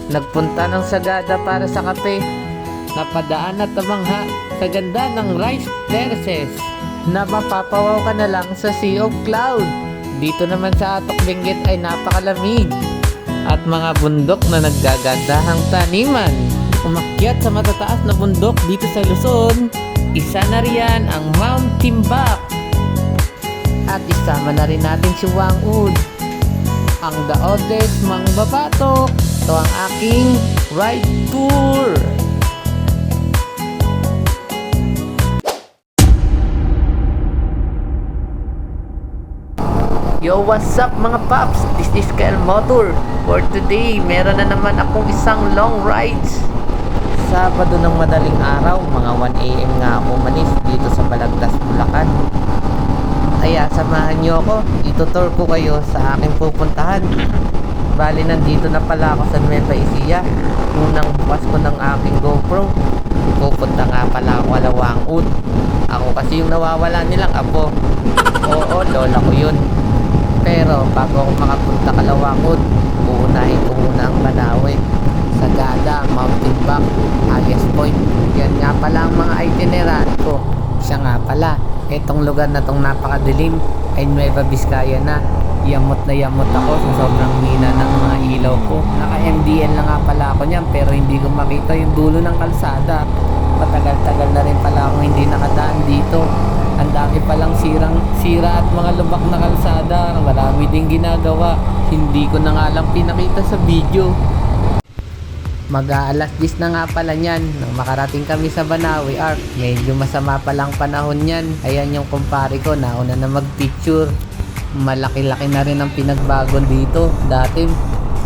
Nagpunta ng Sagada para sa kape. Napadaan at tumangha sa ganda ng rice terraces na mapapawaw ka na lang sa Sea of Cloud. Dito naman sa Atok Benguet ay napakalamig at mga bundok na naggagandahang taniman. Umakyat sa matataas na bundok dito sa Luzon, isa na riyan ang Mount Timbak. At isama na rin natin si Wangud, ang The Oldest Mangbabatok. Ito ang aking ride tour. Yo, what's up mga paps? This is Kyle Motor. For today, meron na naman akong isang long rides. Sabado ng madaling araw, mga 1 AM nga ako manis dito sa Balagtas, Bulacan. Kaya samahan nyo ako, itutour ko kayo sa aking pupuntahan. Bali, nandito na pala ako sa Nueva Ecija. Unang bukas ko ng aking GoPro. Pupunta nga pala ako Wangud. Ako kasi yung nawawala nilang apo. Oo, lola ko yun. Pero bago ako makapunta Wangud, uunahin ko muna ang Banawe, Sagada, Mount Timbak, Alias Point. Yan nga pala ang mga itinerary ko. Siya nga pala, etong lugar na tong napakadilim ay Nueva Vizcaya na. Yamot na yamot ako sa sobrang hina ng mga ilaw ko. Naka-MDL na nga pala ako niyan pero hindi ko makita yung dulo ng kalsada. Matagal-tagal na rin pala akong hindi nakadaan dito. Ang dami palang sira at mga lubak na kalsada. Marami ding ginagawa. Hindi ko na nga lang pinakita sa video. Mag-aalas 10 na nga pala niyan nang makarating kami sa Banawe Arc. Medyo masama palang panahon niyan. Ayan yung kumpare ko, nauna na mag-picture. Malaki-laki na rin ang pinagbago dito. Dati,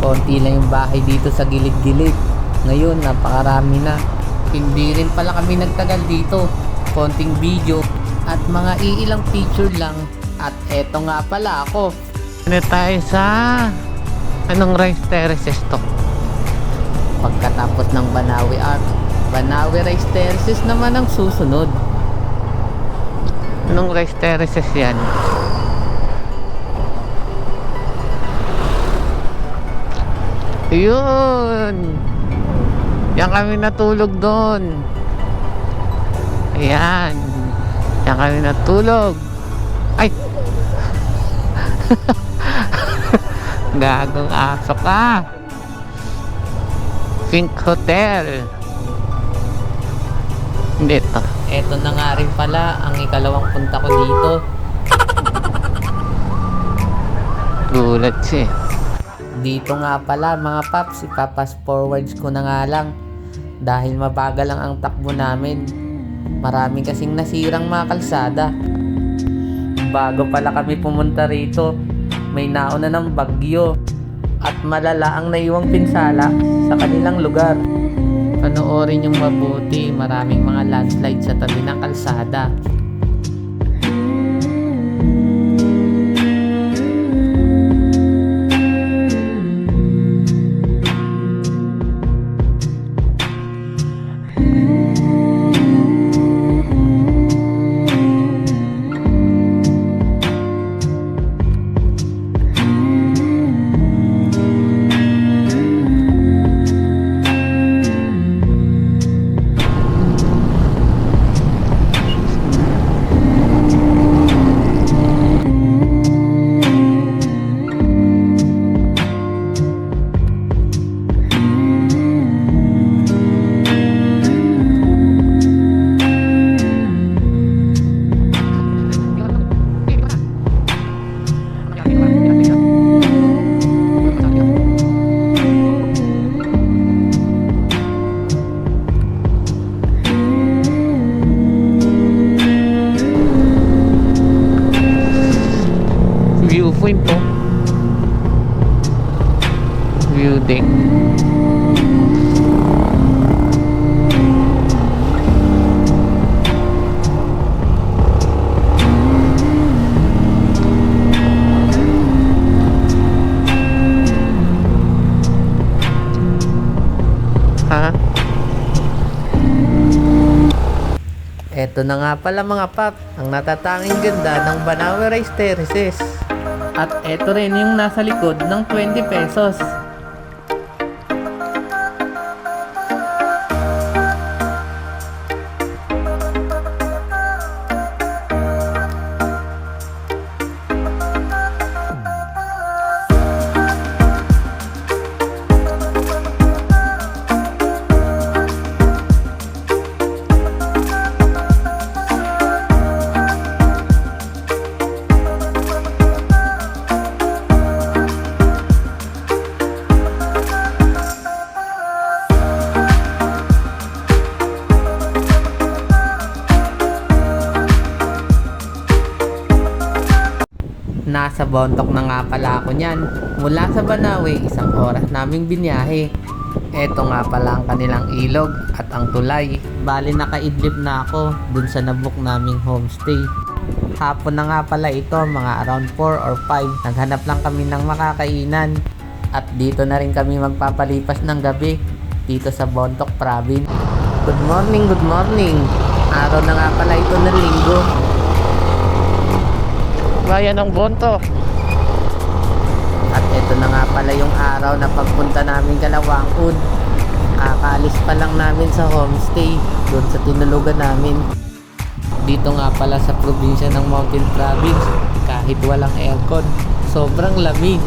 konti lang yung bahay dito sa gilid-gilid. Ngayon, napakarami na. Hindi rin pala kami nagtagal dito. Konting video at mga iilang picture lang. At eto nga pala ako. Ano tayo sa anong rice terraces to? Pagkatapos ng Banawe Arc, Banawe Rice Terraces naman ang susunod. Anong rice terraces yan? Yun! Yan kami natulog doon. Ayan. Yan kami natulog. Ay! Gagong aso ka. Pink Hotel. Hindi to. Eto na nga rin pala ang ikalawang punta ko dito. Gulat siya. Dito nga pala mga paps, ipapass forwards ko na nga lang dahil mabagal lang ang takbo namin. Marami kasing nasirang mga kalsada. Bago pala kami pumunta rito, may nauna ng bagyo at malala ang naiwang pinsala sa kanilang lugar. Panoorin yung mabuti, maraming mga landslide sa tabi ng kalsada. Viewpoint po. View deck. Ha? Eto na nga pala mga pap, ang natatanging ganda ng Banawe Rice Terraces. At eto rin yung nasa likod ng 20 pesos. Nasa Bontoc na nga pala ako niyan. Mula sa Banawe, 1 oras naming biniyahe. Eto nga pala ang kanilang ilog at ang tulay. Bali nakaidlip na ako dun sa nabook naming homestay. Hapon na nga pala ito, mga around 4 or 5. Naghanap lang kami ng makakainan. At dito na rin kami magpapalipas ng gabi dito sa Bontoc Province. Good morning, good morning. Araw na nga pala ito ng linggo. Bayan ng Bontoc. At ito na nga pala yung araw na pagpunta namin Kalawangud. Kakaalis pa lang namin sa homestay doon sa tinulugan namin. Dito nga pala sa probinsya ng Mountain Province, kahit walang aircon, sobrang lamig.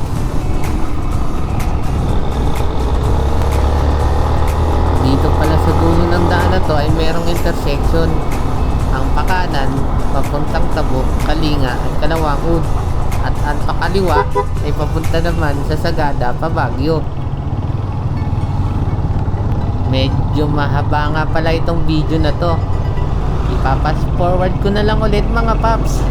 Dito pala sa dulo ng daan na to ay merong intersection. Ang pakanan, papuntang Tabuk, Kalinga at Kalawangud. At ang pakaliwa ay papunta naman sa Sagada, pa Baguio. Medyo mahaba nga pala itong video na to. Ipapas forward ko na lang ulit mga paps.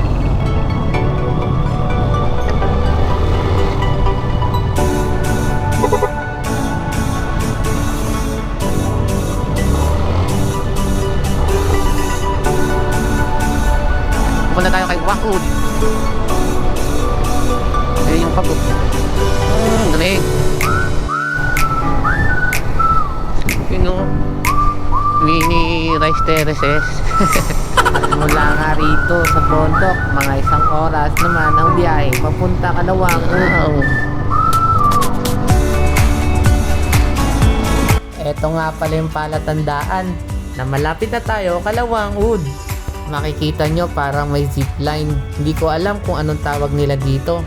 Punta tayo kay Wakud. Ayan yung pagod. Galing. Yun o. Mini rice terraces. At mula nga rito sa Bontoc, mga 1 oras naman ang biyahe papunta Kalawangud. Eto nga pala yung palatandaan na malapit na tayo Kalawangud. Makikita nyo parang may zipline. Hindi ko alam kung anong tawag nila dito.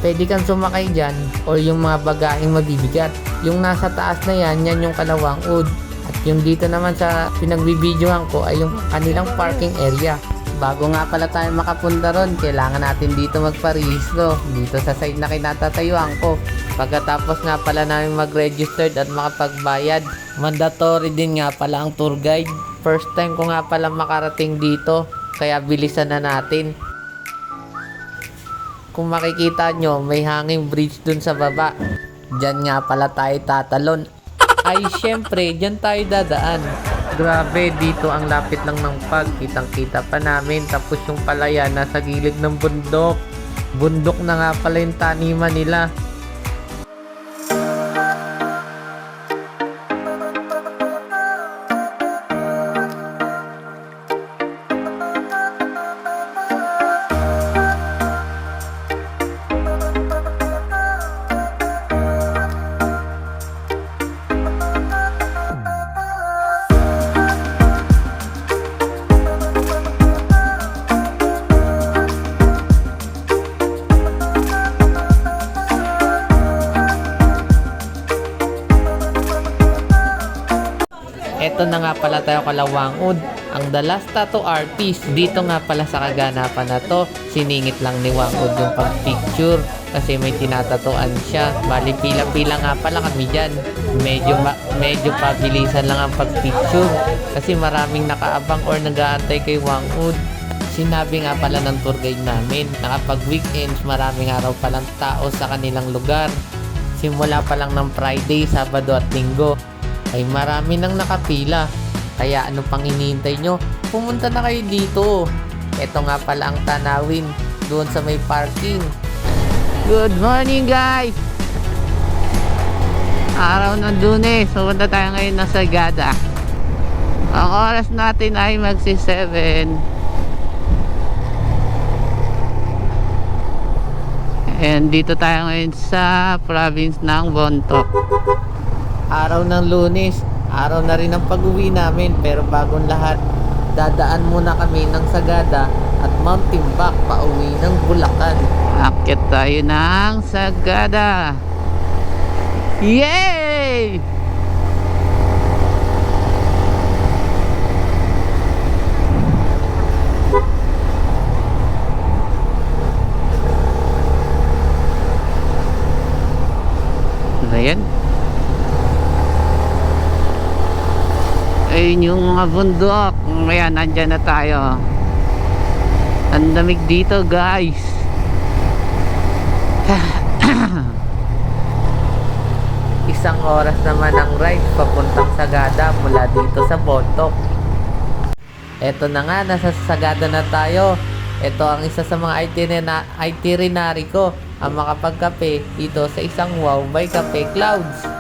Pwede kang sumakay dyan o yung mga bagaheng mabibigat. Yung nasa taas na yan, yan yung Kalawangud. At yung dito naman sa pinagbibidyohan ko ay yung kanilang parking area. Bago nga pala tayo makapunta ron, kailangan natin dito magparehistro dito sa site na kinatatayuan ko. Pagkatapos nga pala namin mag-registered at makapagbayad, mandatory din nga pala ang tour guide. First time ko nga pala makarating dito, kaya bilisan na natin. Kung makikita nyo, may hanging bridge dun sa baba. Diyan nga pala tayo tatalon. Ay syempre, diyan tayo dadaan. Grabe, dito ang lapit lang ng pag. Kitang-kita pa namin. Tapos yung palayan nasa gilid ng bundok. Bundok na nga pala yung taniman nila. Eto na nga pala tayo Kalawangud, ang The Last Tattoo Artist. Dito nga pala sa kaganapan na to, siningit lang ni Wangud yung pag-picture kasi may tinatatuan siya. Bali pila-pila nga pala kami dyan. Medyo pabilisan lang ang pag-picture kasi maraming nakaabang or nag-aantay kay Wangud. Sinabi nga pala ng tour guide namin na kapag weekends maraming araw palang tao sa kanilang lugar. Simula pa lang ng Friday, Sabado at Linggo ay marami nang nakapila. Kaya ano pang hinihintay nyo? Pumunta na kayo dito. Ito nga pala ang tanawin doon sa may parking. Good morning guys! Araw ng Lunes, pumunta tayo ngayon ng Sagada. Ang oras natin ay magsi-7. And dito tayo ngayon sa province ng Bontoc. Araw ng Lunes, araw na rin ang pag-uwi namin, pero bagong lahat, dadaan muna kami ng Sagada at Mount Timbak pauwi ng Bulacan. Akyat tayo ng Sagada. Yay! Ayan. Ayun yung mga bundok. Ayan, nandyan na tayo. Ang lamig dito guys. Isang oras naman ang ride papuntang Sagada mula dito sa Bontoc. Eto na nga, nasa Sagada na tayo. Ito ang isa sa mga itinerary ko, ang makapagkape dito sa isang Wow by Cafe Clouds.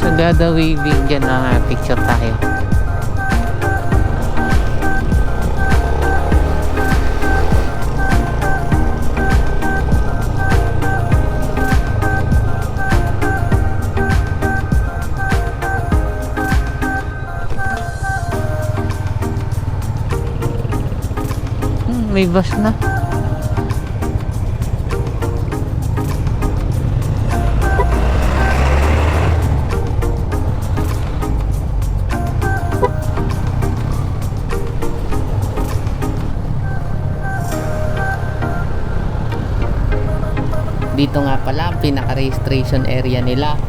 Sagada waving dyan na picture tayo. May bus na. Dito nga pala ang pinaka-registration area nila.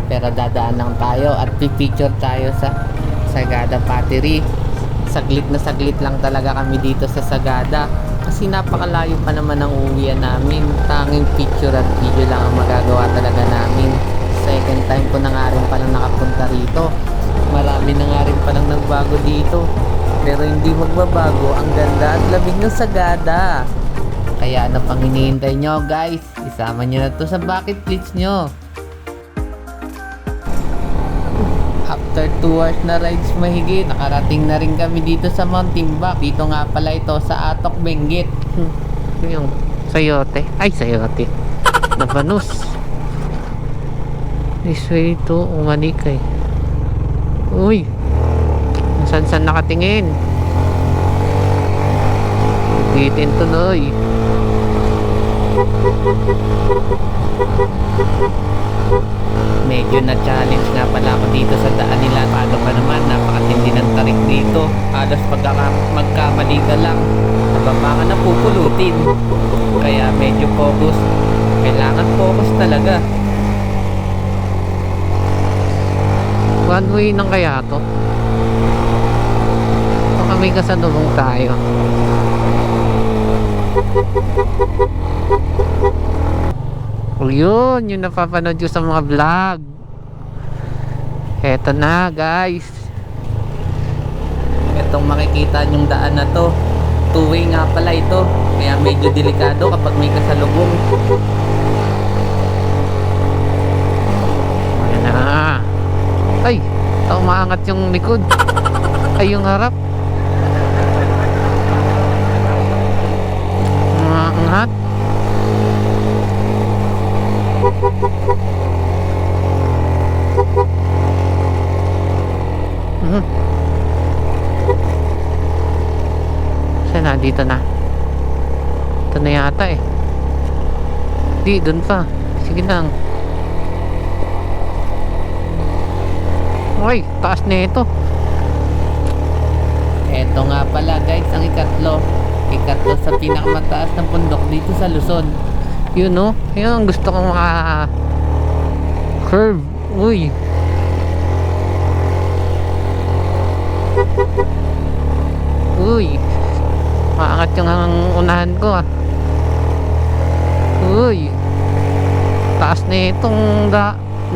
Pero dadaan lang tayo at pipicture tayo sa Sagada Pottery. Saglit na saglit lang talaga kami dito sa Sagada. Kasi napakalayo pa naman ang uwian namin. Tanging picture at video lang ang magagawa talaga namin. Second time ko na nga rin palang nakapunta rito. Marami na nga rin palang nagbago dito. Pero hindi magbabago ang ganda at lamig ng Sagada. Kaya ano pang hinihintay nyo guys? Isama nyo na to sa bucket list nyo. After 2 hours na rides mahigit, nakarating na rin kami dito sa Mount Timbak. Dito nga pala ito sa Atok, Benguet. Yung sayote. Ay, sayote. Nabanus. This way to Umanikay. Uy. Saan nakatingin? Bitin tuloy. Medyo na-challenge nga pala ako dito sa daan nila. Paano pa naman, napakatindi ng tarik dito. Halos magkamali ka lang, nababa ka na pupulutin. Kaya medyo focus. Kailangan focus talaga. One way nang kaya to? Baka may kasalubong tayo. O yun, yung napapanood ko sa mga vlog. Eto na guys. Etong makikita nyong daan na to, two-way nga pala ito. Kaya medyo delikado kapag may kasalubong. Ayan na. Ay, umaangat yung likod. Ay, yung harap. Umaangat. Saan na? Dito na. Ito na yata eh. Di, dun pa. Sige lang. Uy, taas na ito. Eto nga pala guys, ang ikatlo. Ikatlo sa pinakamataas ng bundok dito sa Luzon. Yun no? Yun ang gusto kong curve. Uy. Uy. Maangat yung unahan ko ah. Uy. Taas na itong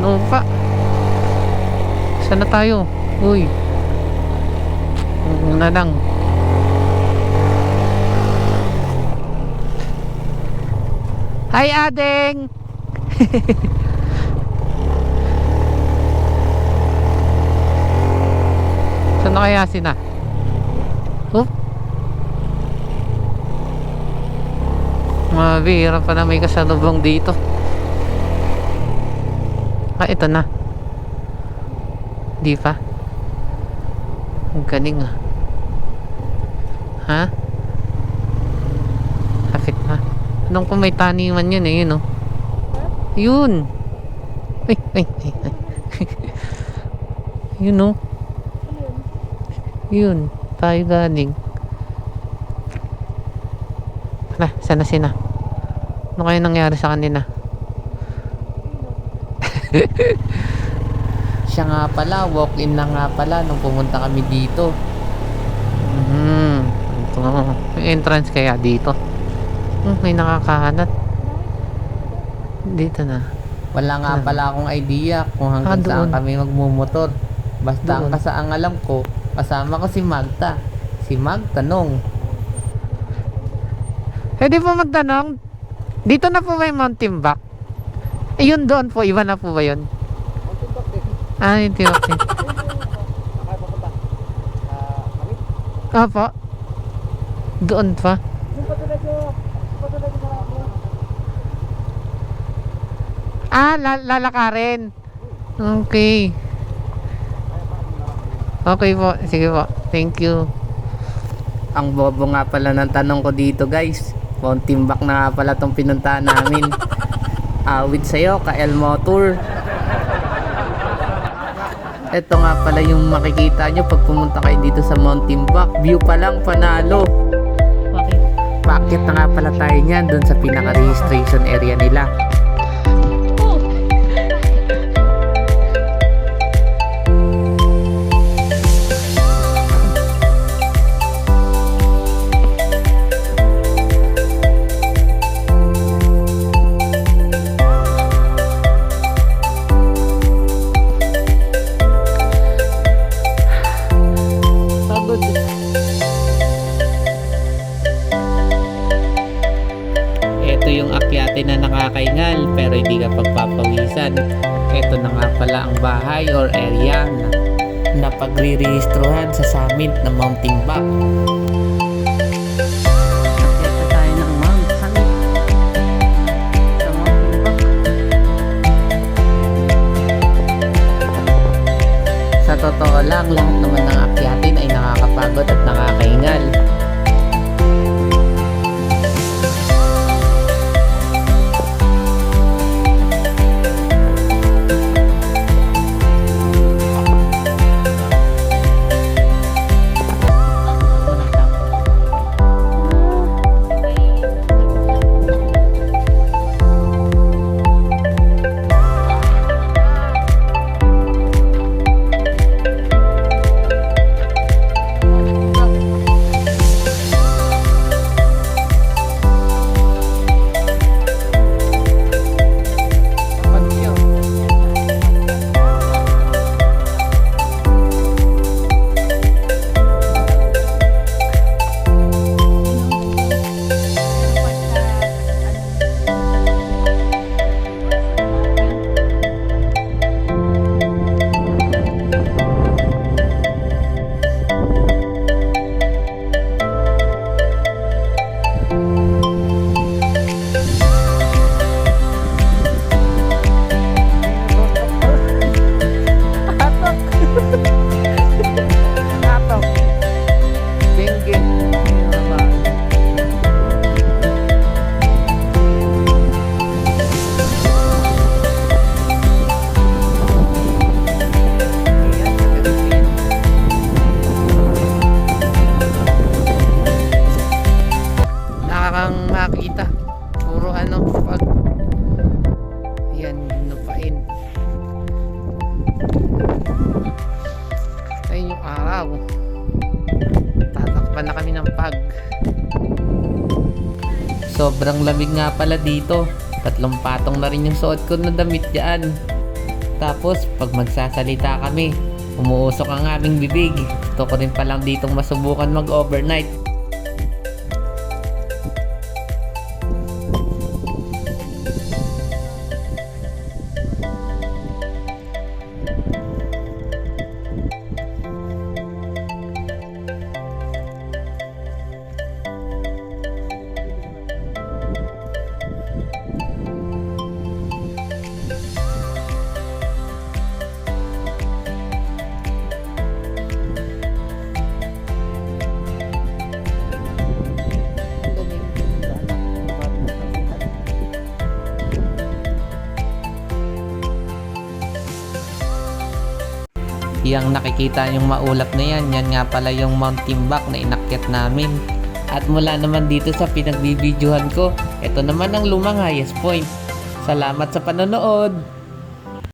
lupa. Saan na tayo? Uy. Una lang. Hi Adeng. Ano kaya sina? Oh, mabihira pa na may kasalubong dito. Ah, ito na. Di pa. Ang galing ah. Ha? Hafit pa. Anong kung may taniman yun eh, yun oh. Yun. Ay, ay, ay, ay. Yun oh. Yun. Tayo galing. Hala, sana sina. Ano kaya nangyari sa kanina? Siya nga pala, walk-in na nga pala nung pumunta kami dito. Ito nga, may entrance kaya dito. May nakakahanat. Dito na. Wala nga pala akong idea kung hanggang saan kami magmumotor. Basta ang alam ko, kasama ko si Magta. Si Magta nung. Pwede po magtanong, dito na po ba yung Mount Timbak? Yun doon po, iba na po ba yun? Ah, yun Timbak din. Opo. Doon pa. Ah, lalakarin. Okay. Okay po, sige po. Thank you. Ang bobo nga pala ng tanong ko dito guys. Mount Timbak na nga pala itong pinuntahan namin. Awit sa'yo, ka-El Motor. Ito nga pala yung makikita nyo pag pumunta kayo dito sa Mount Timbak. View pa lang, panalo. Okay. Paakyat na nga pala tayo niyan dun sa pinaka-registration area nila. Ito yung akyatin na nakakaingal pero hindi ka pagpapawisan. Ito na nga pala ang bahay or area na pagre-rehistrohan sa summit ng Mount Timbak. Akyat na tayo ng Mount Summit sa Mount Timbak. Sa totoo lang, lahat naman ng akyatin ay nakakapagod at nakakaingal. Makita puro ano pag yan lupain. Ayun yung araw, tatakpan na kami ng pag. Sobrang lamig nga pala dito, 3 patong na rin yung suot ko na damit dyan. Tapos pag magsasalita kami, umuusok ang aming bibig. Gusto ko rin palang ditong masubukan mag overnight. Yang nakikita yung maulap na yan nga pala yung Mount Timbak na inakyat namin. At mula naman dito sa pinagbibidyohan ko, ito naman ang lumang highest point. Salamat sa panonood!